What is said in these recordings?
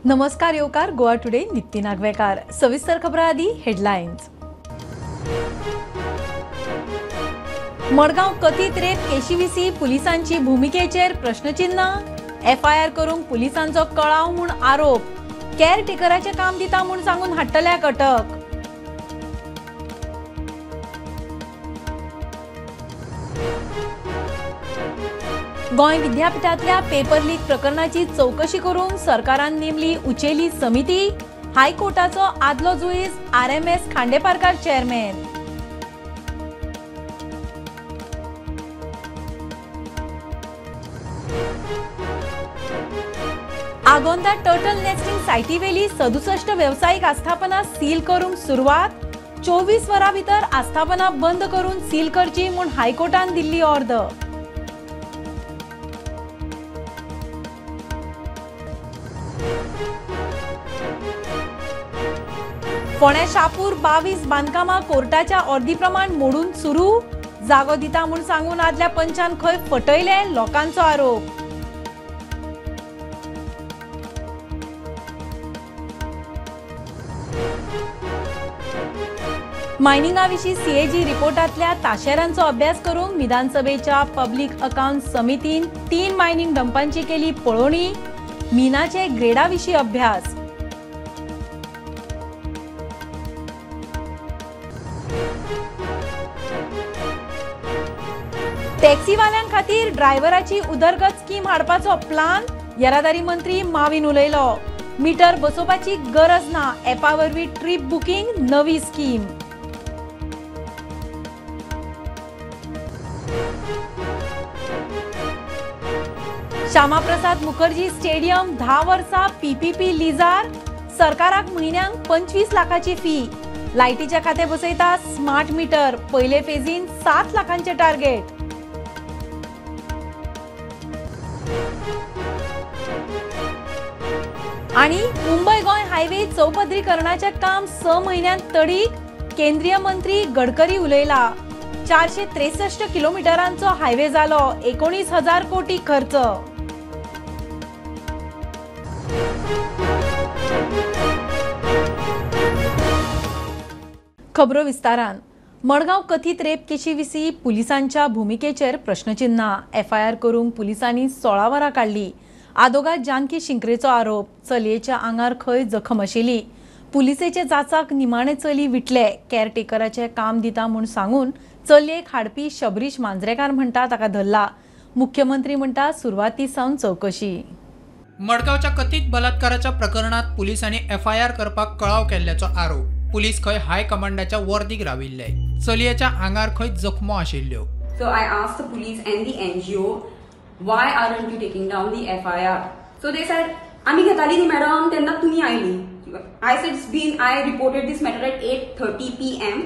नमस्कार येवकार गोवा टुडे नित्ती नागवेकार। सविस्तर खबरां आदी हेडलायन्स। मडगांव कथित रेप केशीविसी पुलिसांची भूमिकेचेर प्रश्नचिन्ह। एफआयआर करूंक पुलिसांचो कळाव म्हूण आरोप। केअरटेकराचे काम दिता म्हूण सांगून हाडटल्याक अटक। गोंय विद्यापीठातल्या पेपर लीक प्रकरणाची चौकशी करूंक सरकारान नेमली उचेली समिती। हायकोर्टाचो आदलो जुईज R M S Khandeparkar chairman. Agonda turtle nesting सायटीवेली 67 व्यावसायिक आस्थापना सील करूंक सुरवात। 24 वरां भितर आस्थापना बंद करून सील करची म्हूण हायकोर्टान दिल्ली ऑर्डर। फोंड्या शापूर 22 बांदकामां कोर्टाच्या ऑर्दी प्रमाण मोडून सुरू। जागो दिता म्हूण सांगून आदल्या पंचान खंय फटयले लोकांचो आरोप। मायनिंगा विशीं सीएजी रिपोर्टांतल्या ताशेरांचो अभ्यास करूंक विधानसभेच्या पब्लीक अकाउंट समितीन 3 मायनिंग डंपांची केली पळोवणी। मिनाचे ग्रेडा विशीं अभ्यास। टॅक्सीवाल्यांक खातीर ड्रायव्हराची उदरगत स्कीम हाडपाचो प्लान। येरादारी मंत्री माविन उलयलो। मीटर बसोवपाची गरज ना, एपा वरवीं ट्रिप बुकींग नवी स्कीम। श्यामाप्रसाद मुखर्जी स्टेडियम 10 वर्सां पीपीपी लिजार। सरकाराक म्हयन्याक 25 लाखाची फी। लायटीचे खाते बसयता स्मार्ट मीटर। पयले फेजीन 7 लाखांचे टार्गेट। आणि मुंबई गोंय हायवे चौपदरीकरणाचे काम 6 म्हयन्यांत तडीक। केंद्रीय मंत्री गडकरी उलयला। 463 किलोमिटरांचो हायवे जालो। 19,000 कोटी खर्च। खबरो विस्तारान। मडगांव कथित रेप केशी विशीं पुलिसांच्या भूमिकेचेर प्रश्नचिन्ह। एफआयआर करूंक पुलिसांनी 16 वरां काडली। आदोगाद जानकी शिंकरेचो आरोप। चलयेच्या आंगार खंय जखम आशिल्ली। पुलिसेचे जाचाक निमाणे चली विटले। केअरटेकराचे काम दिता म्हूण सांगून चलयेक हाडपी शबरीश मांजरेकार म्हणटा ताका धरला। मुख्यमंत्री म्हणटा सुरवाती सावन चौकशी। मडगावच्या कथित बलात्काराच्या प्रकरणात पुलिसांनी एफआयआर करपाक कळाव केल्ल्याचो आरोप। पुलीस खंय हाय कमांडाच्या वर्दीक राविल्ले। चलयेच्या आंगार खंय जखमो आशिल्ल्यो। So I asked the police and the NGO, why aren't you taking down the FIR? So they said, आम्ही घेताली न्ही मॅडम तेन्ना तुम्ही oily. I said it's been, I reported this matter at 8:30 PM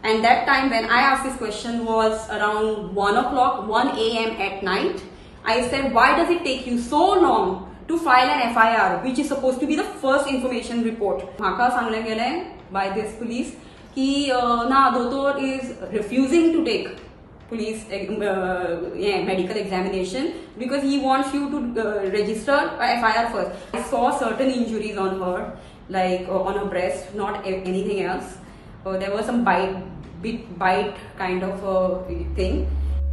and that time when I asked this question was around 1 o'clock, 1 AM at night. I said, why does it take you so long to file an FIR, which is supposed to be the first information report? म्हाका सांगले गेले by this police ki na doctor is refusing to take police medical examination because he wants you to register a FIR first. I saw certain injuries on her, like on her breast, not anything else. There was some bite kind of thing.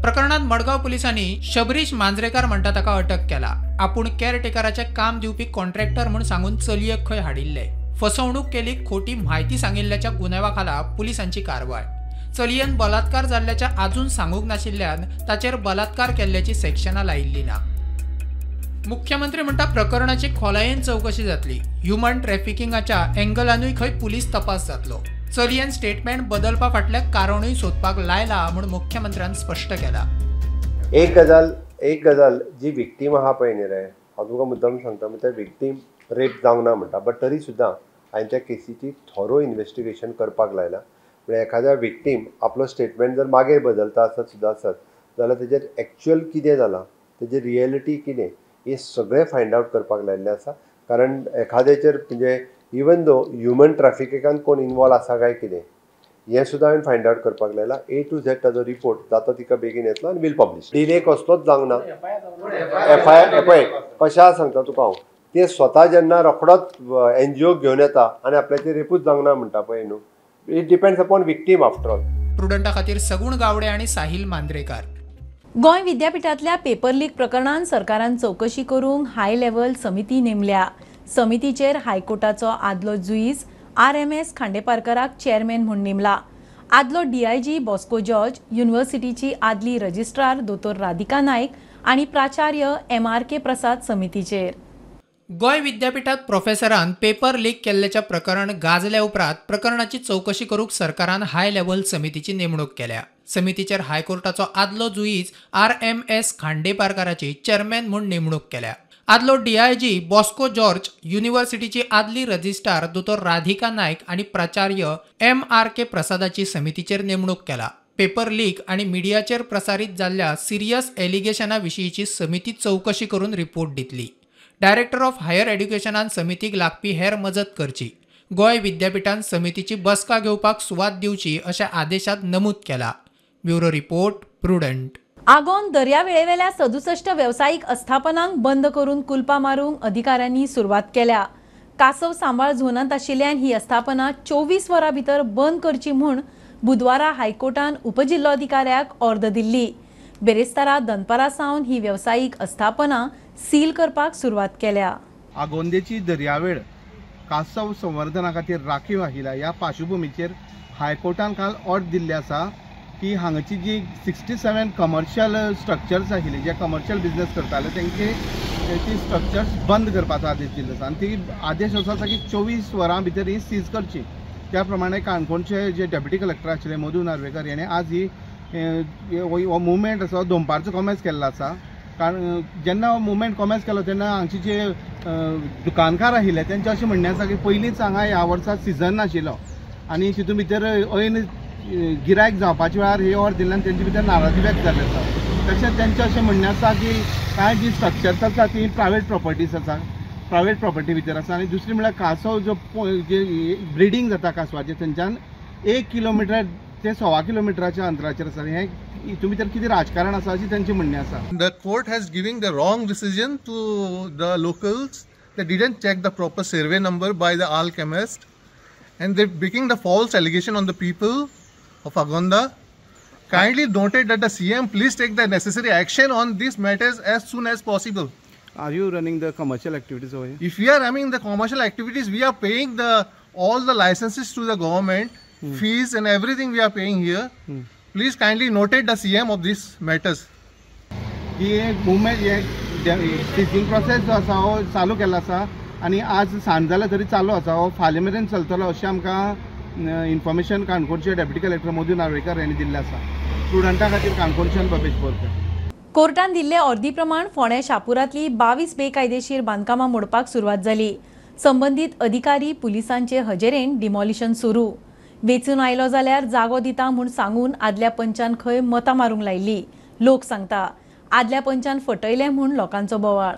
प्रकरणात मडगाव पोलिसांनी शबरीश मांजरेकार म्हणटा ताका अटक केला। आपूण केअरटेकराचे काम दिवपी contractor म्हूण सांगून चलयेक खंय हाडिल्ले। फसवणूक केली, खोटी माहिती सांगिल्ल्याच्या गुन्यांवाखाला पुलिसांची कारवाय। चलयेन बलात्कार जाल्ल्याच्या अजून सांगूंक नाशिल्ल्यान ताचेर बलात्कार केल्ल्याची सेक्शनां लायिल्ली ना। मुख्यमंत्री म्हणटा प्रकरणाची खोलायेन चौकशी जातली। ह्युमन ट्रॅफिकिंगाच्या एंगलानूय खंय पुलीस तपास जातलो। चलयेन स्टेटमेंट बदलपा फाटले कारणूय सोदपाक लायला म्हूण मुख्यमंत्र्यान स्पश्ट केला। एक गजाल जी विक्टीम आहा पळय न्ही रे, हांव तुका मुद्दाम सांगता, त्या विक्टीम रेप जावंक ना म्हणटा, बट तरी सुद्दां हांवें त्या केसीची थोरो इन्वेस्टिगेशन करपाक लायला। म्हणजे एखाद्या विक्टीम आपलो स्टेटमेंट जर मागीर बदलता आसत जाल्यार तेजेर एक्चुअल कितें जालां, तेजेर रियलिटी कितें, हे सगळें फायंड आवट करपाक लायिल्लें आसा। कारण एखाद्याचेर म्हणजे इवन दो ह्युमन ट्रॅफिकिंगान कोण इनवॉल्व आसा काय कितें हें सुद्दां हांवें फायंड आवट करपाक लायला। A to Z ताजो रिपोर्ट जाता तिका बेगीन येतलो आनी वील पब्लीश। डिले कसलोच जावंक ना। एफआयआर पळय कशें सांगता तुका हांव, ते स्वता जेन्ना रोखडोच NGO घेवन येता आनी आपल्याचेर रेपूच जावंक ना म्हणटा पळय न्हू, it depends upon victim after all. प्रुडंटा खातीर सगुण गावडे आणि साहिल मांद्रेकार. गोंय विद्यापीठातल्या पेपर लीक प्रकरणात सरकारान चौकशी करूंक हाय लेव्हल समिती नेमल्या. समितीचेर हायकोर्टाचो आदलो जुईज RMS खांडेपारकाराक चेअरमॅन म्हूण नेमला. आदलो DIG बॉस्को जॉर्ज, युनिव्हर्सिटीची आदली रजिस्ट्रार दोतोर राधिका नायक आणि प्राचार्य MRK प्रसाद समितीचेर. गोंय विद्यापीठात प्रोफेसरान पेपर लीक केल्ल्याच्या प्रकरण गाजल्या उपरांत प्रकरणाची चौकशी करूंक सरकारान हाय लेव्हल समितीची नेमणूक केल्या. समितीचेर हायकोर्टाचो आदलो जुईज RMS खांडेपारकाराची चेअरमॅन म्हूण नेमणूक केल्या. आदलो DIG बॉस्को जॉर्ज, युनिव्हर्सिटीची आदली रजिस्ट्रार दोतोर राधिका नायक आणि प्राचार्य MRK प्रसादाची समितीचेर नेमणूक केला. पेपर लीक आणि मिडियाचेर प्रसारीत जाल्ल्या सिरियस एलिगेशना विशींची समिती चौकशी करून रिपोर्ट दितली. डायरेक्टर ऑफ हायर एड्युकेशनान समितीक लागपी हेर मजत करची. गोंय विद्यापीठान समितीची बसका घेवपाक सुवात दिवची अशें आदेशात नमूद केला. Bureau report, Prudent. आगोंद दर्यावेळेवेल्या 67 व्यावसायिक अस्थापनांक बंद करून कुलपा मारूंक अधिकाऱ्यांनी सुरवात केल्या. कासव सांबाळ झोनांत आशिल्ल्यान ही अस्थापना 24 वरां भितर बंद करची म्हूण बुधवारा हायकोर्टान उपजिल्लोधिकाऱ्याक ऑर्द दिल्ली. बेरेस्तारा दनपारा सावन ही व्यावसायिक अस्थापना सील करपाक सुरवात केल्या. आगोंदेची दर्यावेळ कासव संवर्धना खातीर राखीव आशिल्ल्या ह्या पार्श्वभुमीचेर हायकोर्टान काल ऑर्डर दिल्ली आसा की हांगाची जी 67 कमर्शियल स्ट्रक्चर्स आशिल्ले जे कमर्शियल बिझनेस करताले तांचे ती स्ट्रक्चर्स बंद करपाचो आदेश दिल्लो आसा. आनी ती आदेश असो आसा की 24 वरां भितर ही सीज करची. त्या प्रमाणे काणकोणचे जे डेप्युटी कलेक्टर आशिल्ले मधू नार्वेकर याने आज ही मुवमेंट आसा दोनपारचो कॉमेन्स केल्लो आसा. कारण जेन्ना हो मुवमेंट कॉमेन्स केलो तेन्ना हांगचे जे दुकानकार आशिल्ले तेंचें अशें म्हणणें आसा की पयलींच हांगा ह्या वर्सा सिजन नाशिल्लो आनी तितून भितर ऐन गिरायक जावपाच्या वेळार ही ऑर्डर दिल्यान तेंचे भितर नाराजी व्यक्त जाल्ली आसा. तशेंच तेंचें अशें म्हणणें आसा की कांय जी स्ट्रक्चर्स आसा ती प्रायवेट प्रॉपर्टीज आसा, प्रायवेट प्रॉपर्टी भितर आसा. आनी दुसरी म्हळ्यार कासव जो जे ब्रिडींग जाता कासवाचें थंयच्यान 1 किलोमिटर ते 1.25 किलोमिटराच्या अंतराचेर आसा. हें हितून भितर कितें राजकारण आसा अशें तेंचें म्हणणें आसा. The court has given the wrong decision to the locals. They didn't check the proper survey number by the alchemist, and they're making the false allegation on the people of Agonda. Kindly noted that the CM please take the necessary action on these matters as soon as possible. Are you running the commercial activities over here? If we are running the commercial activities, we are paying all the licenses to the government, fees and everything we are paying here. Please kindly notate the CM of these matters. ही movement seizing process जो आसा हो चालू केल्लो आसा आनी आज सांज जाल्यार तरी चालू आसा. हो फाल्यां मेरेन चलतलो अशें आमकां इन्फॉर्मेशन काणकोणचे डेप्युटी कलेक्टर मधू नार्वेकर यांनी दिल्लें आसा. स्टुडंटां खातीर काणकोणच्यान भवेश बोरकर. कोर्टान दिल्ले ऑर्दी प्रमाण फोंड्या शापुरातली 22 बेकायदेशीर बांदकामां मोडपाक सुरवात जाली. संबंधीत अधिकारी पुलिसांचे हजेरेन डिमॉलिशन सुरू. वेचून आयलो जाल्यार जागो दिता म्हूण सांगून आदल्या पंचान खंय मतां मारूंक लायिल्ली. लोक सांगता आदल्या पंचान फटयले म्हूण लोकांचो बोवाळ.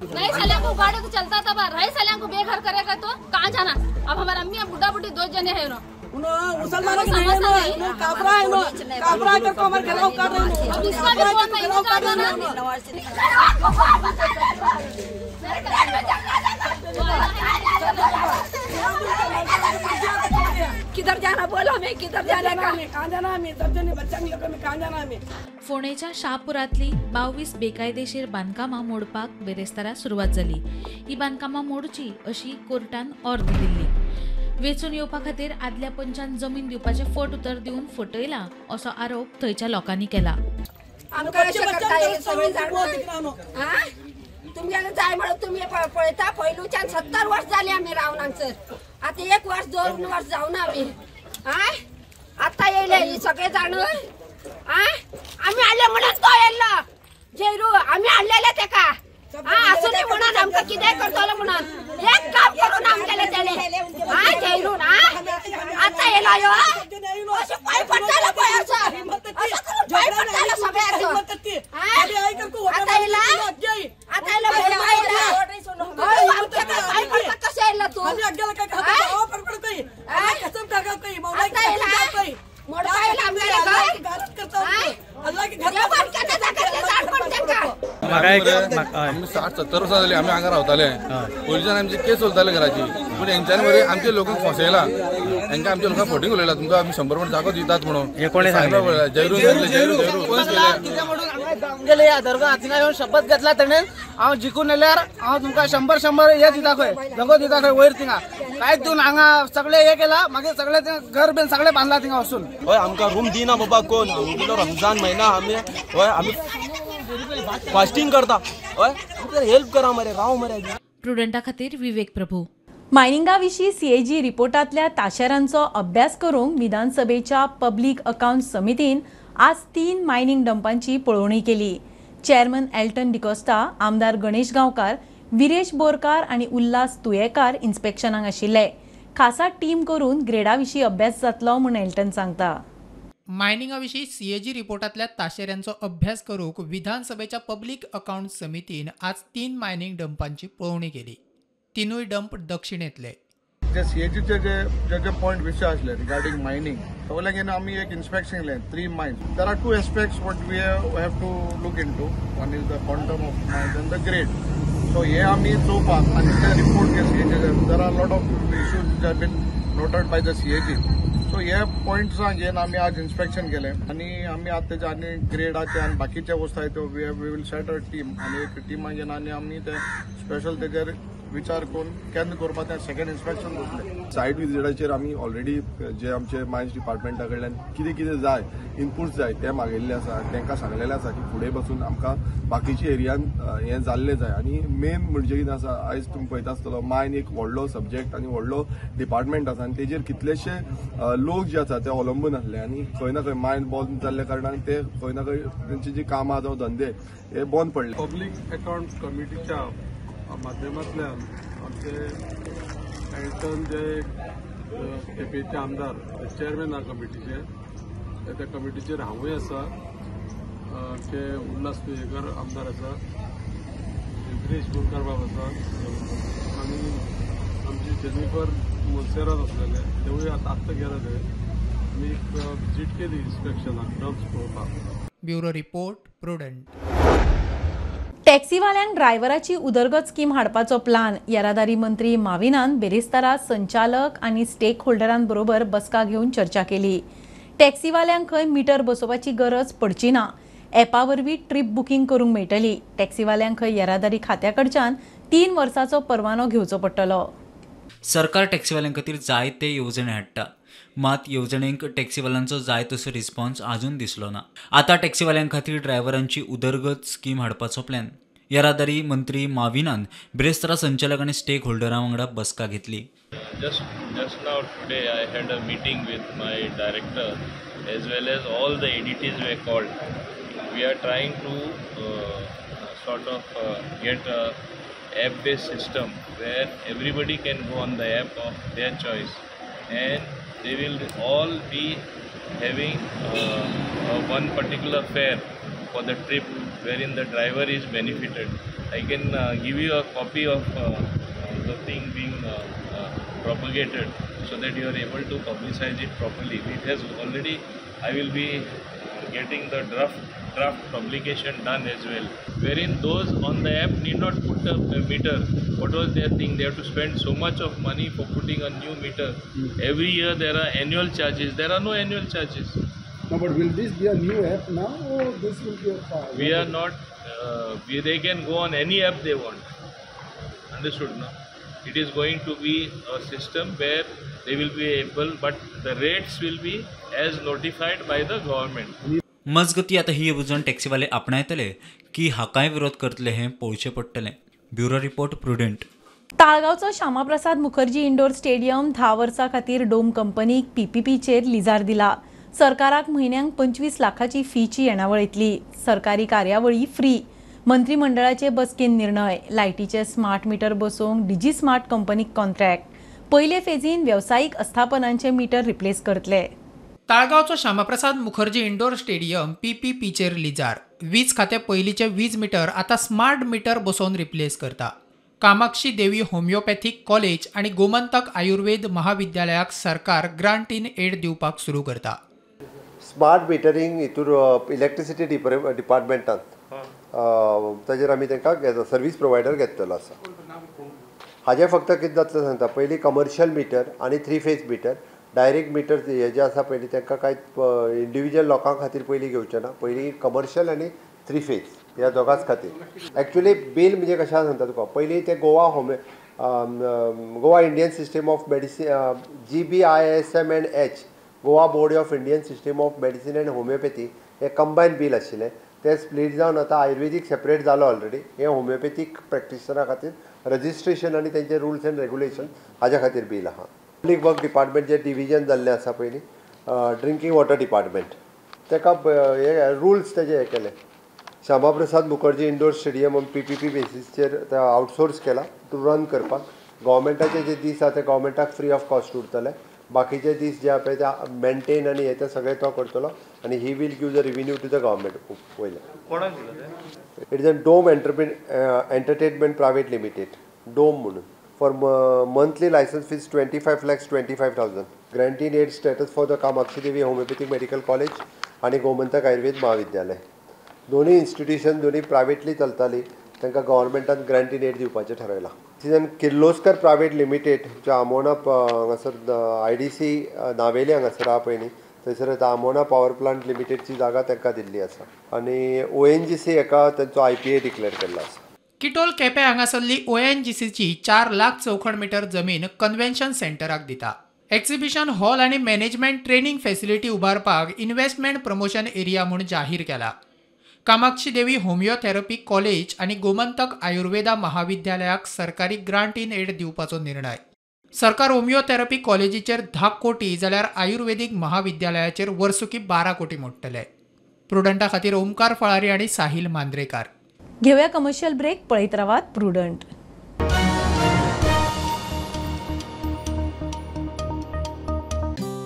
रही सालिया को गाड़ी तो चलता था बार रही सालिया को बेघर करेगा तो कहाँ जाना. अब हमारा अम्मी बुढ़ा बुढ़ी 2 जने हैं मुसलमानों के नहीं है नो काफरा है नो काफरा के को हमारे घेराव कर रहे हैं. अब इसका भी वो नहीं कर देना. किधर जाना बोलो हमें किधर जाना कहाँ जाना हमें दर्जनी बच्चा लेकर हमें कहाँ जाना हमें. फोंडेच्या शाहपुरातली 22 बेकायदेशीर बांदकामां मोडपाक बेरेस्तारा सुरवात जाली. ही बांदकामां मोडची अशी कोर्टान ऑर्डर दिल्ली. वेचून येवपा खातीर आदल्या पंचान जमीन दिवपाचे फट उतर दिवन फटयला असो आरोप थंयच्या लोकांनी केला. तुमच्याकडे जाय म्हणून तुम्ही पळयता पयलूच्यान 70 वर्ष जाली आमी रावन हांगसर. आता 1 वर्ष 2 वर्ष जावन आमी आता येयले ही सगळे जाण आमी हाडले म्हणून तो येयल्लो जेरू आमी हाडलेले तेका असं नाही म्हणून आमकां कितें करतलो म्हणून एक काम करून आमगेले तेणे जेरून आता येयलो ह्यो अशें पांय पडटालो पळय असो पांय पडटालो सगळ्याचो आता येयला आता येयला आमच्या पांय पडटा कशें येयलो तूं आता येयला मोडपा येयला आमगेले घर देवान केन्ना जाता तें जाण कोण तेंका आमी 60-70 वर्सां जाली आमी हांगा रावताले पोलिसान आमची केस चलताले घराची पूण हेंच्यांनी मरे आमच्या लोकांक फसयला तांकां आमच्या लोकांक फोटींग उलयला तुमकां आमी 100% जागो दितात म्हणून गेले दरगां थिंगा येवन शपथ घेतला तेणेन हांव जिखून येल्यार हांव तुमकां 100 हे दिता खंय जगो दिता खंय वयर थिंगा कांयच दिवन हांगा सगळे हे केला मागीर सगळे घर बीन सगळे बांदला थिंगा वचून हय आमकां रूम दिना बाबा कोण आमगे रमजान म्हयना आमी फास्टिंग करता हय हेल्प करा मरे राव मरे प्रुडंटा खातीर विवेक प्रभू. मायनिंगा विशीं सीएजी रिपोर्टांतल्या ताशेरांचो अभ्यास करूंक विधानसभेच्या पब्लीक अकाउंट समितीन आज 3 मायनिंग डंपांची पळोवणी केली. चेअरमन एल्टन डिकोस्टा, आमदार गणेश गांवकार, विरेश बोरकार आनी उल्हास तुयेकार इन्स्पेक्शनाक आशिल्ले. खासा टीम करून ग्रेडा विशीं अभ्यास जातलो म्हूण एल्टन सांगता. मायनिंगा विशीं सीएजी रिपोर्टांतल्या ताशेऱ्यांचो अभ्यास करूंक विधानसभेच्या पब्लीक अकाउंट समितीन आज 3 मायनिंग डंपांची पळोवणी केली. 3 डंप दक्षिणेतले. जे सीएजीचे जे पॉइंट विशय आसले रिगार्डिंग मायनिंग सगळ्यांक आमी एक इन्स्पेक्शन केलें 3 mines. There are 2 aspects what we have to look into. One is the quantum of mines and the grade. So हे आमी चोवपाक आनी ते रिपोर्ट जे सीएजीचे there are lot of issues which have been noted by the CAG. So हे पॉइंट्सांक घेवन आमी आज इन्स्पेक्शन केलें आनी आमी आतां तेजे आनी ग्रेडाचे आनी बाकीचे वस्तू आहाय त्यो we will set a team आनी एक टिमाक घेवन आनी आमी ते स्पेशल तेजेर विचार करून केन्ना करपाक तें सेकंड इन्स्पेक्शन दवरलें. सायट विजिटाचेर आमी ऑलरेडी जे आमचे मायन्स डिपार्टमेंटा कडल्यान कितें कितें जाय इनपुट्स जाय ते मागिल्ले आसा. तांकां सांगलेलें आसा की फुडें बसून आमकां बाकीच्या एरियान हें जाल्लें जाय. आनी मेन म्हणजे कितें आसा आयज तुमी पळयता आसतलो मायन एक व्हडलो सब्जेक्ट आनी व्हडलो डिपार्टमेंट आसा आनी तेजेर कितलेशे लोक जे आसा ते अवलंबून आसले आनी खंय ना खंय मायन बंद जाल्ल्या कारणान ते खंय ना खंय तेंची जी कामां जावं धंदे हे बंद पडले. पब्लीक अकाउंट कमिटीच्या माध्यमांतल्यान आमचे एल्टन जे केपेचे आमदार चेअरमॅन आहा कमिटीचे त्या कमिटीचेर हांवूय आसा जे उल्हास तुयेकर आमदार आसा विरेश बोरकार बाब आसा आनी आमचे जेनिफर मोन्सेरात आसलेले तेवूय आत्तां गेले थंय आमी एक विजीट केली इन्स्पेक्शनाक डम्प्स पळोवपाक. Bureau report Prudent. टॅक्सीवाल्यांक ड्रायव्हराची उदरगत स्कीम हाडपाचो प्लान येरादारी मंत्री माविनान बेरेस्तारा संचालक आनी स्टेक होल्डरांबरोबर बसका घेवन चर्चा केली. टॅक्सीवाल्यांक खंय मिटर बसोवपाची गरज पडची ना. एपा वरवीं ट्रीप बुकींग करूंक मेळटली. टॅक्सीवाल्यांक खंय येरादारी खात्या कडच्यान 3 वर्सांचो परवानो घेवचो पडटलो. सरकार टॅक्सीवाल्यां खातीर जायते येवजणे हाडटा, मात येवजणेक टॅक्सीवाल्यांचो जाय तसो रिस्पॉन्स आजून दिसलो ना. आतां टॅक्सीवाल्यां खातीर ड्रायव्हरांची उदरगत स्कीम हाडपाचो प्लॅन. येरादारी मंत्री माविनान बेरेस्तारा संचालक आनी स्टेक होल्डरां वांगडा बसका घेतली. Just now today I had a meeting with my director as well as all the ADTs were called. We are trying to get a app-based system where everybody can go on the app of their choice and they will all be having one particular fare for the trip wherein the driver is benefited. I can give you a copy of the thing being propagated so that you are able to publicize it properly. It has already, I will be getting the draft publication done as well, wherein those on the app need not put a meter. What was their thing? They have to spend so much of money for putting a new meter. Every year there are annual charges. There are no annual charges. No, but will this be a new app now, or this will be a? We are not. They can go on any app they want. Understood? No. It is going to be a system where they will be able, but the rates will be as notified by the government. मजगती आता ही येवजण टॅक्सीवाले आपणायतले की हाकाय विरोध करतले हें पळोवचें पडटलें. Bureau report Prudent. ताळगांवचो श्यामाप्रसाद मुखर्जी इंडोर स्टेडियम 10 वर्सां खातीर डोम कंपनीक PPPचेर लिजार दिला. सरकाराक म्हयन्याक 25 लाखाची फीची येणावळ येतली. सरकारी कार्यावळी फ्री. मंत्रिमंडळाचे बसकेन निर्णय. लायटीचे स्मार्ट मिटर बसोवंक डिजी स्मार्ट कंपनीक कॉन्ट्रॅक्ट. पयले फेजीन वेवसायीक अस्थापनांचे मिटर रिप्लेस करतले. ताळगांवचो श्यामाप्रसाद मुखर्जी इंडोर स्टेडियम PPPचेर लिजार. वीज खाते पयलींचे वीज मिटर आतां स्मार्ट मिटर बसोवन रिप्लेस करता. कामाक्षी देवी होमिओपॅथीक कॉलेज आनी गोमंतक आयुर्वेद महाविद्यालयाक सरकार ग्रांट इन एड दिवपाक सुरू करता. स्मार्ट मिटरिंग हितूर इलेक्ट्रिसिटी डिपार्टमेंटान ताजेर आमी तांकां सर्वीस प्रोवायडर घेतलेलो आसा. हाजें फक्त कितें जातलें सांगता, पयलीं कमर्शियल मिटर आनी 3 फेज मिटर, डायरेक्ट मिटर हे जे आसा पयलीं तांकां कांय इंडिविज्युअल लोकां खातीर पयलीं घेवचें ना. पयलीं कमर्शियल आनी 3 फेज ह्या दोगांच खातीर. एक्चुली बील म्हणजे कशें सांगता तुका, पयलीं ते Goa Indian system of medicine GBISM and H, Goa board of Indian system of medicine end homeopathy, हे कंबायन बील आशिल्लें. ते स्प्लीट जावन आतां आयुर्वेदीक सेपरेट जालो ऑलरेडी. हे होमिओपॅथीक प्रॅक्टिशनरा खातीर रजिस्ट्रेशन आनी तेंचे रुल्स एंड रेग्युलेशन हाज्या खातीर बील आहा. पब्लीक वर्क डिपार्टमेंट जे डिविजन जाल्लें आसा पयलीं, ड्रिंकींग वॉटर डिपार्टमेंट, ताका हे रुल्स तेजे हे केले. Shyamaprasad Mukherjee indoor stadium PPP बेसिसचेर आउटसोर्स केला टू रन करपाक. गव्हर्मेंटाचे जे दीस आसा ते गव्हर्मेंटाक फ्री ऑफ कॉस्ट उरतले. बाकीचे दीस जे आसा पळय ते मेंटेन आनी हे ते सगळे तो करतलो आनी he will give the revenue to the government. पयलें कोणाक दिलो ते? It is a Dome Entertainment private limited, Dome म्हणून. For monthly licence fees 25,25,000. Grant in aid status for the Kamakshi Devi homeopathic medical college आनी गोमंतक आयुर्वेद महाविद्यालय. दोनूय इन्स्टिट्यूशन दोनूय प्रायवेटली चलताली, तांकां गव्हर्मेंटान ग्रँटीन एड दिवपाचें थारायलां. तितून किर्लोस्कर प्रायवेट लिमिटेड जे आमोणा हांगासर IDC नावेली हांगासर आहा पळय न्ही, थंयसर आतां आमोणा पावर प्लांट लिमिटेडची जागा तांकां दिल्ली आसा. आनी ONGC हाका तांचो IPA डिक्लेअर केल्लो आसा. किटोल केपें हांगासरली ONGCची 4 लाख चौखण मीटर जमीन कन्व्हेन्शन सेंटराक दिता. एक्झिबिशन हॉल आनी मॅनेजमेंट ट्रेनिंग फॅसिलिटी उबारपाक इन्व्हेस्टमेंट प्रमोशन एरिया म्हूण जाहीर केला. कामाक्षी देवी होमिओथेरपी कॉलेज आनी गोमंतक आयुर्वेदा महाविद्यालयाक सरकारी ग्रांट इन एड दिवपाचो निर्णय. सरकार होमिओथेरपी कॉलेजीचेर 10 कोटी जाल्यार आयुर्वेदीक महाविद्यालयाचेर वर्सुकी 12 कोटी मोडटले. प्रुडंटा खातीर ओमकार फळारी आनी साहिल मांद्रेकार. घेऊया कमर्शियल ब्रेक. पळयत रावात प्रुडंट.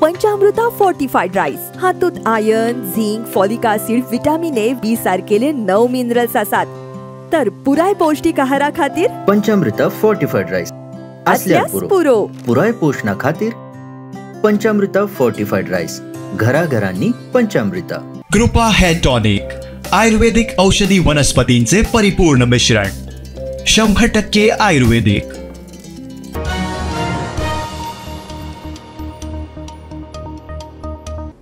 पंचामृता फोर्टिफाईड राईस हातूंत iron, zinc, folic acid, vitamin A, B सारकेले 9 मिनरल्स आसात. तर पुराय पौष्टिक आहारा खातीर पंचामृता फोर्टिफाईड राईस असल्यार पुरो. पुराय पोषणा खातीर पंचामृता फोर्टिफाईड राईस. घराघरांनी पंचामृता. कृपा हेअर टॉनिक, आयुर्वेदिक औषधी वनस्पतींचे परिपूर्ण मिश्रण, 100% आयुर्वेदिक.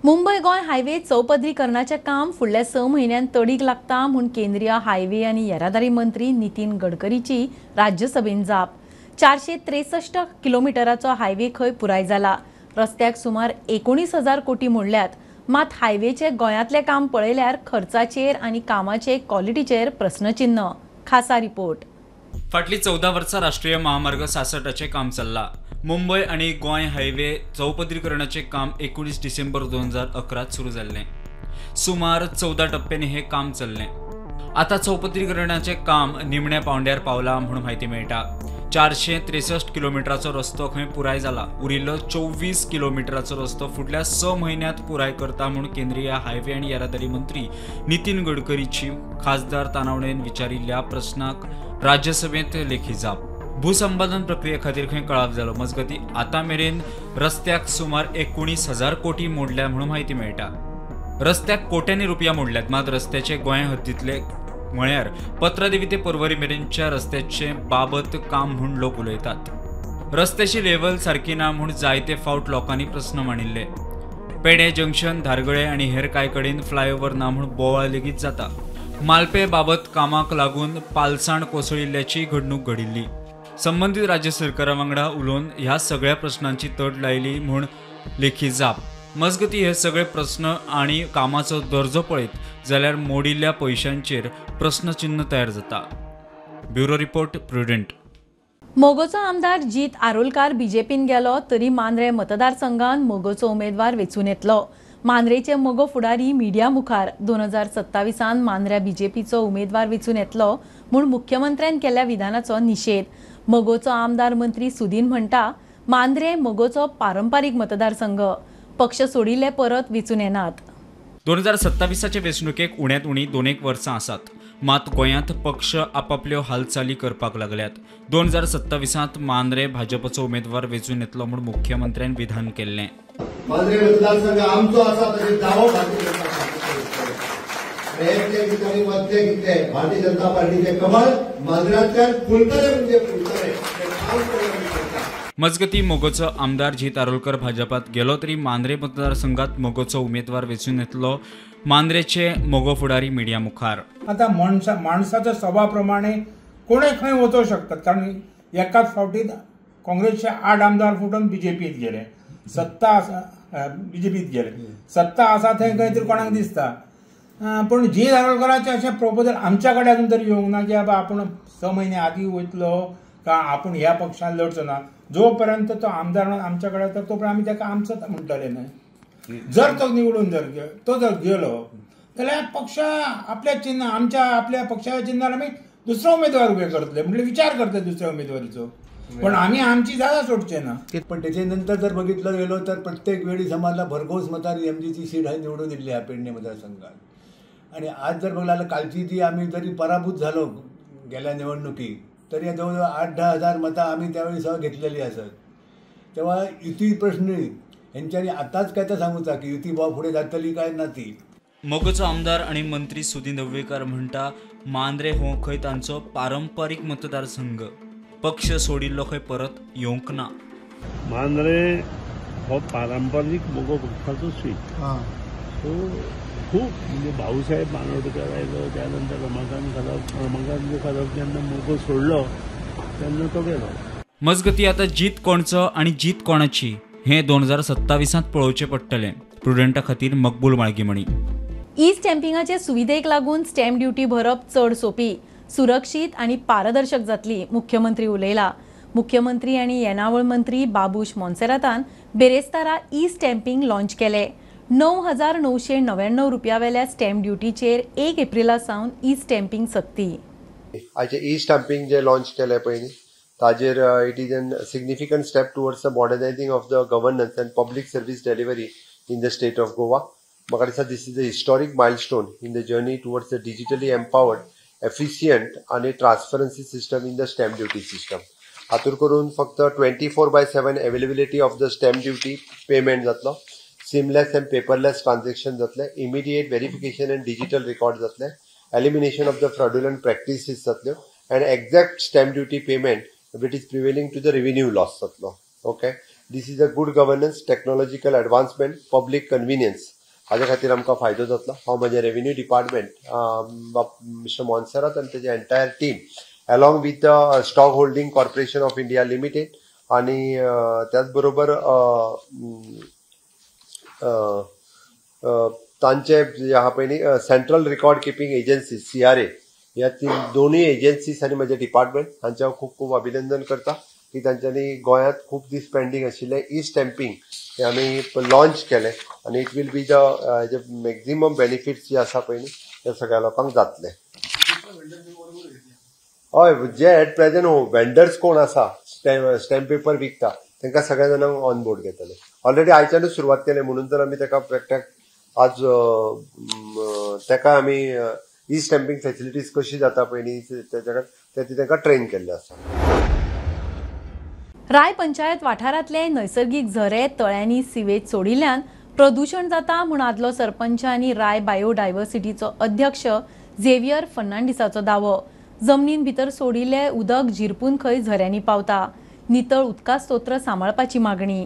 मुंबय गोय हायवे चौपदरीकरणाचें काम फुडल्या 6 म्हयन्यांत तडीक लागता म्हूण केंद्रीय हायवे आनी येरादारी मंत्री नितीन गडकरीची राज्यसभेन जाप. 463 किलोमिटराचो हायवे खंय पुराय जाला. रस्त्याक सुमार 19,000 कोटी मोडल्यात. मात हायवेचे गोंयांतलें काम पळयल्यार खर्चाचेर आनी कामाचे क्वॉलिटीचेर प्रस्नचिन्ह. खासा रिपोर्ट. फाटली 14 वर्सां राष्ट्रीय महामार्ग 66चे काम चल्लां. मुंबय आणि गोंय हायवे चौपदरीकरणाचे काम 19 डिसेंबर 2011 सुरू जाल्लें. सुमार 14 टप्प्यांनी हे काम चल्लें. आता चौपदरीकरणाचे काम निमण्या पावंड्यार पावला म्हणून म्हायती मेळटा. 463 किलोमिटराचो रस्तो खंय पुराय जाला. उरिल्लो 24 किलोमिटराचो रस्तो फुडल्या 6 म्हयन्यांत पुराय करता म्हणून केंद्रीय हायवे आनी येरादारी मंत्री नितीन गडकरीची खासदार तानावडेन विचारिल्ल्या प्रस्नाक राज्यसभेत लेखी जाप. भूसंपादन प्रक्रिये खातीर खंय कळाव जालो. मजगती आतां मेरेन रस्त्याक सुमार 19,000 कोटी मोडल्या म्हणून म्हायती मेळटा. रस्त्याक कोट्यांनी रुपया मोडल्यात. मात रस्त्याचे गोंय हद्दींतले म्हळ्यार पत्रादेवी ते पर्वरी मेरेनच्या रस्त्याचे बाबत काम म्हूण लोक उलयतात. रस्त्याची लेवल सारकी ना म्हूण जायते फावट लोकांनी प्रस्न मांडिल्ले. पेडे जंक्शन, धारगळे आनी हेर कांय कडेन फ्लायओव्हर ना म्हूण बोवाळ लेगीत जाता. मालपे बाबत कामाक लागून पालसाण कोसळिल्ल्याची घडणूक घडिल्ली. संबंधीत राज्य सरकारा वांगडा उलोवन ह्या सगळ्या प्रश्नांची तड लायली म्हूण लेखी जाप. मजगती हे सगळे प्रश्न आनी कामाचो दर्जो पळयत जाल्यार मोडिल्ल्या पयशांचेर प्रश्नचिन्ह तयार जाता. Bureau report, prudent. मोगोचो आमदार जीत आरोलकार बीजेपीन गेलो तरी मांद्रे मतदारसंघात मोगोचो उमेदवार वेचून येतलो. मांद्रेचे मोगो फुडारी मिडिया मुखार 2027 मांद्र्या बीजेपीचो उमेदवार वेचून येतलो म्हूण मुख्यमंत्र्यान केल्ल्या विधानाचो निषेध. मोगोचो आमदार मंत्री सुदीन म्हणटा, मांद्रे मोगोचो पारंपारीक मतदारसंघ. पक्ष सोडिल्ले परत वेचून येनात. 2027चे वेंचणुकेक उण्यांत उणी 2 वर्सां आसात. मात गोंयांत पक्ष आपापल्यो हालचाली करपाक लागल्यात. 2027 मांद्रे भाजपचो उमेदवार वेचून येतलो म्हूण मुख्यमंत्र्यान विधान केल्लें. मांद्रे मतदारसंघ आमचो आसा ताचे दावो प्रयत्न कितले मध्य कितले भारतीय जनता पार्टीचे कमळ मांजरांतल्यान फुलतले म्हणजे फुलतले मजगती मोगोचो आमदार जी तारोलकर भाजपात गेलो तरी मांद्रे मतदारसंघात मोगोचो उमेदवार वेंचून येतलो. मांद्रेचे मोगो फुडारी मिडिया मुखार. आता माणसाच्या स्वभावाप्रमाणे कोणीय खंय वचूंक शकतात, कारण एकाच फावटीत काँग्रेसचे 8 आमदार फुटून बीजेपीत गेले. बीजेपीत गेले. सत्ता आसा थंय खंय तरी कोणाक दिसता. पण जी तारोलकरांचे अशें प्रपोजल आमच्या कडेन अजून तरी येवंक ना की बाबा आपण 6 महिने आदीं वयतलो का आपण ह्या पक्षान लढचो ना. जोपर्यंत तो आमदार आमच्या कडेन येता तोपर्यंत आमी ताका आमचो म्हणटले न्हय. जर तो निवडून जर गेलो जाल्यार पक्ष आपल्या चिन्ह आपल्या पक्षाच्या चिन्हार आमी दुसरो उमेदवार उभे करतले, म्हणजे विचार करतले दुसऱ्या उमेदवारीचो. पण आम्ही आमची जागा सोडचे ना. पण त्याच्यानंतर जर बघितलं गेलो तर प्रत्येक वेळी समाजला भरघोस मतांनी एमजीची सीट आहे निवडून दिली आहे पेडणे मतदारसंघात. आणि आज जर बघायला कालची जी आम्ही जरी पराभूत झालो गेल्या निवडणुकीत तरी जवळजवळ 8-10 हजार मतं आम्ही त्यावेळी सह घेतलेली असत. तेव्हा युती प्रश्न यांच्यानी आताच काय तर सांगूचा की युती भाव पुढे जातली काय ना ती. मोगोचो आमदार आणि मंत्री सुदीन ढवळीकर म्हणटा मांद्रे हो खंय तांचो पारंपारीक मतदारसंघ. पक्ष सोडिल्लो खंय परत येवंक ना. मांद्रे हो पारंपारीक मोगो पक्षाचो सीट. तो खूप म्हणजे भाऊसाहेब बांदोडकर आयलो, त्यानंतर रमाकांत कदम जेन्ना मोगो सोडलो तेन्ना तो गेलो. मजगती आता जीत कोणचो आणि जीत कोणाची हे 2027 पळोवचें पडटलें. प्रुडंटा खातीर मकबूल माळगीमणी. ई स्टॅम्पिंगाचे सुविधेक लागून स्टॅम्प ड्युटी भरप चड सोपी, सुरक्षीत आणि पारदर्शक जातली, मुख्यमंत्री उलयला. मुख्यमंत्री आणि येणावळ मंत्री बाबूश मोन्सेरातान बेरेस्तारा ई स्टॅम्पिंग लॉन्च केले. 9,999 रुपया वेल्या स्टॅम्प ड्युटीचेर 1 एप्रिला सावन ई स्टॅम्पिंग सक्ती. आज ई स्टॅम्पिंग जे लॉन्च केले पयलीं ताजेर it is an significant step towards the modernizing of the governance and public service delivery in the state of Goa. म्हाका दिसता this is a historic milestone in the journey towards the digitally empowered, efficient आणि transparency system in the stamp duty system. हातूंत करून फक्त 24/7 availability of the stamp duty payment जातलो, seamless and paperless transaction जातले, immediate verification and digital record जातले, elimination of the fraudulent practices जातल्यो and exact stamp duty payment which is prevailing to the revenue loss जातलो. Okay, this is a good governance, technological advancement, public convenience हाजे खातीर आमकां फायदो जातलो. हांव म्हजे रेव्हेन्यू डिपार्टमेंट मिस्टर मोन्सेरात आनी तेजे entire team along with the stock holding corporation of India limited आणि त्याच बरोबर तांचे जे आहा पळय न्ही central record keeping agency CRA ह्या दोनूय एजन्सीज आनी म्हजे डिपार्टमेंट हांचे हांव खूब खूब अभिनंदन करता की तांच्यांनी गोंयांत खूब दीस पेंडींग आशिल्लें ई स्टॅम्पिंग हे आमी लॉन्च केलें आनी it will be the maximum benefits जे आसा पळय न्ही ते सगळ्या लोकांक जातले. हय, जे एट प्रेझेंट वेंडर्स कोण आसा स्टॅम्प पेपर विकता तांकां सगळ्या जाणांक ऑन बोर्ड घेतले. ऑलरेडी आयच्यानूच सुरवात केली म्हणून तर आमी ताका एकट्याक आज ताका आमी ई स्टॅम्पिंग फॅसिलिटीज कशी जाता पळय न्ही ताका ट्रेन केल्ले आसा. राय पंचायत वाठारांतले नैसर्गिक झरे, तळ्यांनी सिवेज सोडिल्ल्यान प्रदूषण जाता म्हूण आदलो सरपंच आनी राय बायोडायव्हर्सिटीचो अध्यक्ष झेवियर फर्नांडिसाचो दावो. जमनीन भितर सोडिल्ले उदक झिरपून खंय झऱ्यांनी पावता. नितळ उदका स्तोत्र सांबाळपाची मागणी.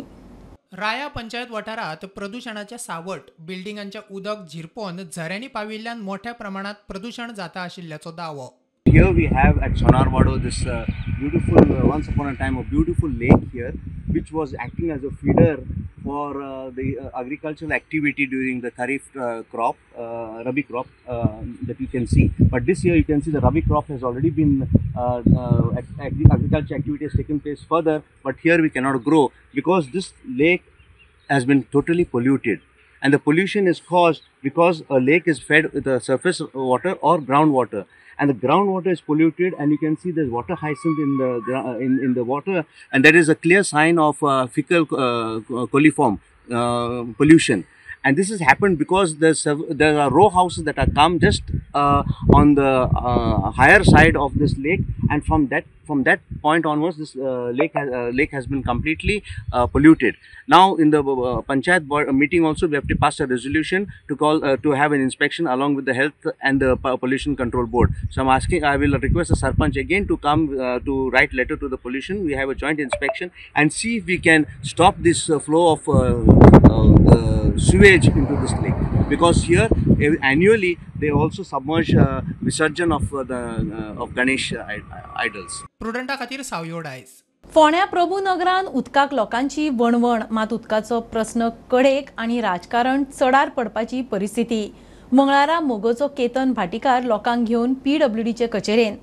राया पंचायत वाठारात प्रदूषणाच्या सावट बिल्डिंगांच्या उदक झिरपोवन झऱ्यांनी पाविल्ल्यान मोठ्या प्रमाणात प्रदूषण जाता आशिल्ल्याचो दावो. Here we have at Sonarwado this beautiful, once upon a time, a beautiful lake here, which was acting as a feeder for the agricultural activity during the Kharif crop, Rabi crop that you can see. But this year you can see the Rabi crop has already been, agriculture activity has taken place further, but here we cannot grow because this lake has been totally polluted. And the pollution is caused because a lake is fed with the surface water or groundwater. And the groundwater is polluted, and you can see there's water hyacinth in the water, and that is a clear sign of fecal coliform pollution. And this has happened because there are row houses that are come just on the higher side of this lake, and from that from that point onwards, this lake has been completely polluted. Now, in the Panchayat meeting also, we have to pass a resolution to call to have an inspection along with the health and the pollution control board. So I will request the Sarpanch again to come to write letter to the pollution. We have a joint inspection and see if we can stop this flow of sewage into this lake, because here annually they also submerge Visarjan of Ganesh idols. प्रुडंटा खातीर सावयो डायस. फोण्या प्रभूनगरान उदकाक लोकांची वणवण, मात उदकाचो प्रस्न कडेक आनी राजकारण चडार पडपाची परिस्थिती. मंगळारा मोगोचो केतन भाटीकार लोकांक घेवन PWDचे कचेरेन.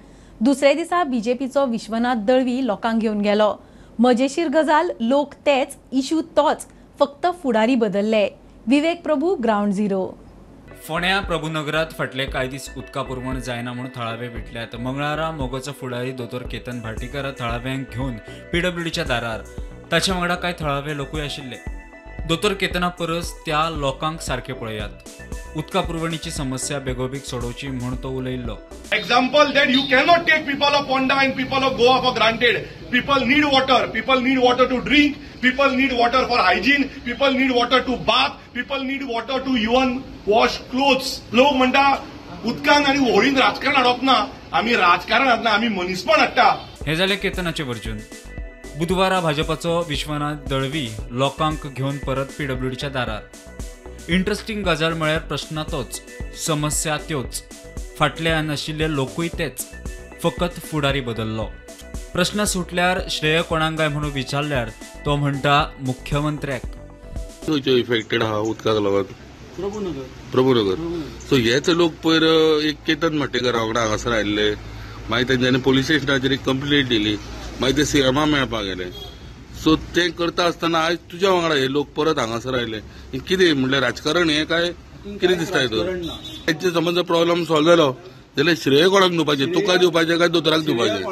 दुसरे दिसा बीजेपीचो विश्वनाथ दळवी लोकांक घेवन गेलो. मजेशीर गजाल, लोक तेच, इशू तोच, फक्त फुडारी बदलले. विवेक प्रभू, ग्राउंड झिरो. फोण्या प्रभूनगरात फाटले कांय दीस उदका पुरवण जायना म्हूण थळावे विटल्यात. मंगळारा मोगोचो फुडारी दोतोर केतन भाटीकार थळाव्यांक घेवन PWDच्या दारार. ताच्या वांगडा कांय थळावे लोकूय आशिल्ले. दोतोर केतना परस त्या लोकांक सारखे पळयात. उदका पुरवणीची समस्या बेगोबेग सोडोवची म्हूण तो उलयल्लो. Example that you cannot take people of Ponda and people of Goa for granted. People need water. People need water to drink. People need water for hygiene. People need water to bath. People need water to even wash clothes. लोक म्हणटा उदकान आनी होळीन राजकारण हाडप ना. आमी राजकारण हाडना, आमी मनीसपण हाडटा. हे जाले केतनाचे वर्जून. बुधवारा भाजपाचो विश्वनाथ दळवी लोकांक घेवन परत PWDच्या दारार. इंटरेस्टिंग गजाल म्हळ्यार प्रश्न तोच, समस्या त्योच, फाटल्यान आशिल्ले लोकूय तेच, फकत फुडारी बदल्लो. प्रश्न सुटल्यार श्रेय कोणाक काय म्हणून विचारल्यार तो म्हणटा मुख्यमंत्र्याक. इफेक्टेड आहा उदकाक लागून प्रभूनगर. सो हेच लोक पयर एक केतन भाटेकार वांगडा हांगासर आयिल्ले, मागीर तेंच्यांनी पुलीस स्टेशनाचेर एक कंप्लेंट दिली, मागीर ते सीएमा मेळपाक गेले. सो ते करता आसतना आयज तुज्या वांगडा हे लोक परत हांगासर आयले. कितें म्हणल्यार राजकारण हे काय कितें दिसता हितून? तेंचे समज प्रॉब्लम सॉल्व जालो जाल्यार श्रेय कोणाक दिवपाचें? तुका दिवपाचें काय दोतोराक दिवपाचें?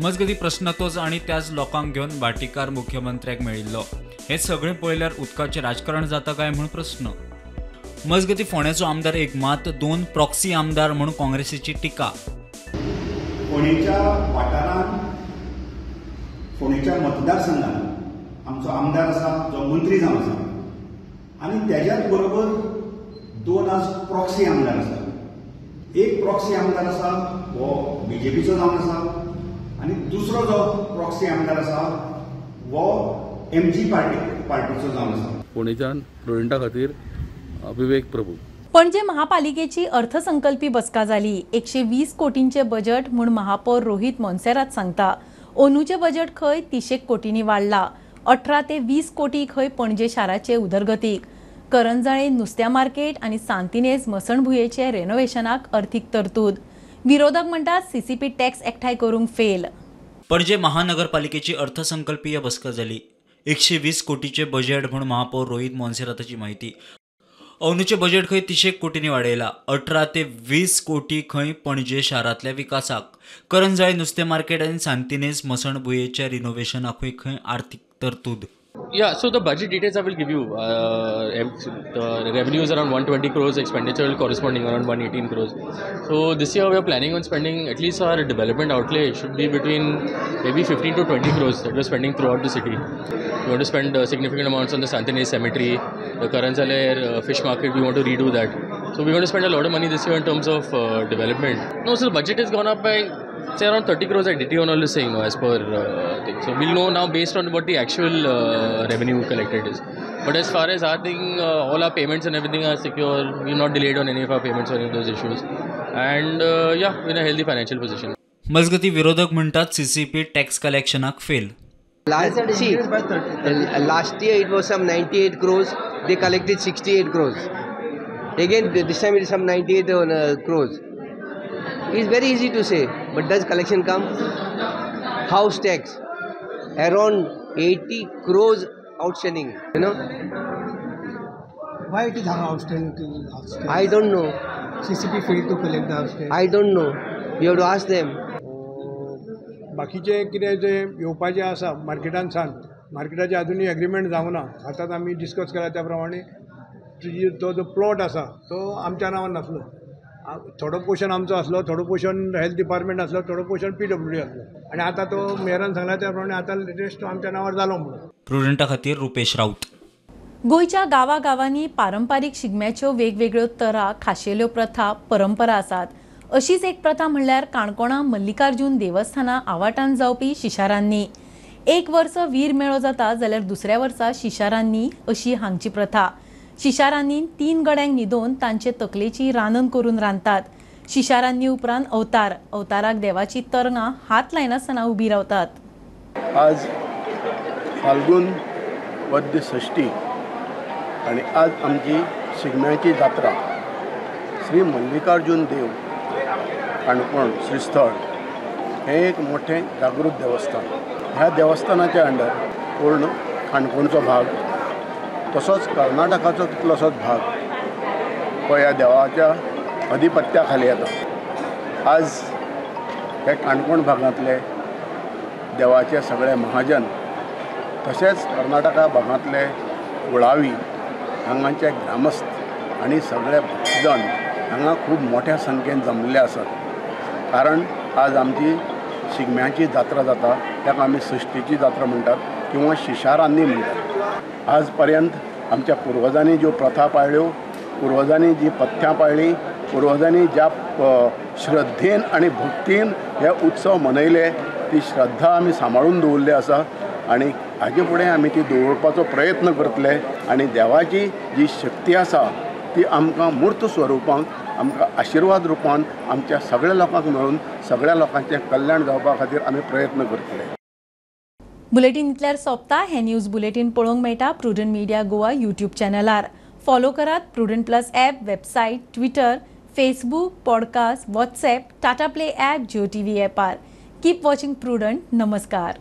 मजगती प्रश्न तोच आनी त्याच लोकांक घेवन भाटीकार मुख्यमंत्र्याक मेळिल्लो. हे सगळें पळयल्यार उदकाचें राजकारण जाता काय म्हूण प्रश्न. मजगती फोंड्याचो आमदार एक मात, 2 प्रॉक्सी आमदार म्हूण काँग्रेसीची टिका. फोंडेच्या वाठारांत, फोंडेच्या मतदारसंघात आमचो आमदार आसा जो मंत्री जावन आसा, आनी तेज्याच बरोबर 2 आज प्रॉक्सी आमदार आसा. एक प्रॉक्सी आमदार आसा हो बीजेपीचो जावन आसा, आनी दुसरो जो प्रॉक्सी आमदार आसा हो MG पार्टीचो जावन आसा. फोंडेच्यान प्रुडंटा खातीर विवेक प्रभू. पणजे महापालिकेची अर्थसंकल्पी बसका जाली. 120 कोटींचे बजेट म्हूण महापौर रोहित मोन्सेरात सांगता. ओनूचे बजेट खंय 300 कोटींनी वाडला. 18 ते 20 कोटी खंय पणजे शाराचे उदरगतीक. करंजळे नुस्त्या मार्केट आनी सांतिनेज मसणभुंयेचे रेनोव्हेशनाक अर्थीक तरतूद. विरोधक म्हणटात CCP टॅक्स एकठांय करूंक फेल. पणजे महानगरपालिकेची अर्थसंकल्पीय बसका जाली. 120 कोटीचे बजेट म्हूण महापौर रोहित मोन्सेराताची माहिती. ओनूचे बजेट खंय 300 कोटींनी वाडयला. 18 ते 20 कोटी खंय पणजे शारांतल्या विकासाक. करंजळे नुस्तें मार्केट आनी सांतिनेज मसणभुंयेच्या रिनोव्हेशनाकूय खंय आर्थीक तरतूद. Yeah, so the budget details I will give you. The revenue is around 120 crores, expenditure will corresponding around 118 crores. So this year we are planning on spending, at least our development outlay should be between maybe 15 to 20 crores that we are spending throughout the city. We want to spend significant amounts on the Santinez Cemetery, the Karanzale fish market, we want to redo that. So we're going to spend a lot of money this year in terms of development. No, so the budget has gone up by say around 30 crores at DT on all is saying, no, as per thing. So we'll know now based on what the actual revenue collected is. But as far as our thing, all our payments and everything are secure. We're not delayed on any of our payments or any of those issues. And yeah, we're in a healthy financial position. मजगती विरोधक म्हणतात CCP tax कलेक्शनाक फेल. Last year it was some 98 crores. They collected 68 crores. Again, this time it is some 98 crores. It's very easy to say, but does collection come? House tax, around 80 crores outstanding, you know. Why it is outstanding? I don't know. CCP failed to collect the outstanding. I don't know. You have to ask them. बाकीचे कितें जे येवपाचें आसा मार्केटांतसान, मार्केटाचे अजूनही agreement जावना. आतां आमी discuss केला त्या प्रमाणे तो जो प्लॉट आसा तो आमच्या नांवान नासलो. थोडो पोर्शन आमचो असलो, थोडो पोर्शन हेल्थ डिपार्टमेंट असलो, थोडो पोर्शन PWD असलो आणि आता तो मेयरान सांगला त्या प्रमाणे आता लेटेस्ट आमच्या नावावर जालो म्हणून. प्रुडंटा खातीर रुपेश राऊत. गोंयच्या गांवागांवांनी पारंपारीक शिगम्याच्यो वेगवेगळ्यो तरा, खाशेल्यो प्रथा, परंपरा आसात. अशीच एक प्रथा म्हणल्यार काणकोणा मल्लिकार्जुन देवस्थाना आवाठान जावपी शिशारांनी. एक वर्स वीर मेळो जाता जाल्यार दुसऱ्या वर्सा शिशारांनी अशी हांगची प्रथा. शिशारांनी 3 गड्यांक न्हिदोवन तांचे तकलेची रांदण करून रांदतात. शिशारांनी उपरांत अवताराक देवाची तरंगां हात लायनासतना उबी रावतात. आज फाल्गून वद्य षष्टी आणि आज आमची शिगम्याची जात्रा. श्री मल्लिकार्जुन देव काणकोण श्रीस्थळ हे एक मोठे जागृत देवस्थान. ह्या देवस्थानाच्या अंडर पूर्ण काणकोणचो भाग तसोच कर्नाटकाचो कितलोसोच भाग हो ह्या देवाच्या अधिपत्या खाली येता. आज हे काणकोण भागांतले देवाचे सगळे महाजन तशेंच कर्नाटका भागांतले कुळावी हांगाचे ग्रामस्थ आणि सगळे भक्तजन हांगा खूब मोठ्या संख्येन जमलेले आसात. कारण आज आमची शिगम्याची जात्रा जाता, ताका आमी षष्टीची जात्रा म्हणटात किंवा शिशारांनी म्हणटात. आज पर्यंत आमच्या पुर्वजांनी ज्यो प्रथा पाळ्ळ्यो, पुर्वजांनी जी पथ्यां पाळ्ळी, पुर्वजांनी ज्या श्रद्धेन आणि भक्तीन हे उत्सव मनयले, ती श्रद्धा आमी सांबाळून दवरली आसा आणि हाजे फुडें आमी ती दवरपाचो प्रयत्न करतले. आणि देवाची जी शक्ती आसा ती आमकां मूर्त स्वरुपांत आमकां आशिर्वाद रुपान आमच्या सगळ्या लोकांक मेळून सगळ्या लोकांचें कल्याण जावपा खातीर आमी प्रयत्न करतले. बुलेटिन इतल्यार सोंपता. हे न्यूज बुलेटिन पळोवंक मेळटा प्रुडंट मिडिया गोवा यूट्यूब चॅनलार. फॉलो करात Prudent plus app, website, Twitter, Facebook, podcast, WhatsApp, Tata Play app, Jio TV ॲपार. Keep watching Prudent. नमस्कार.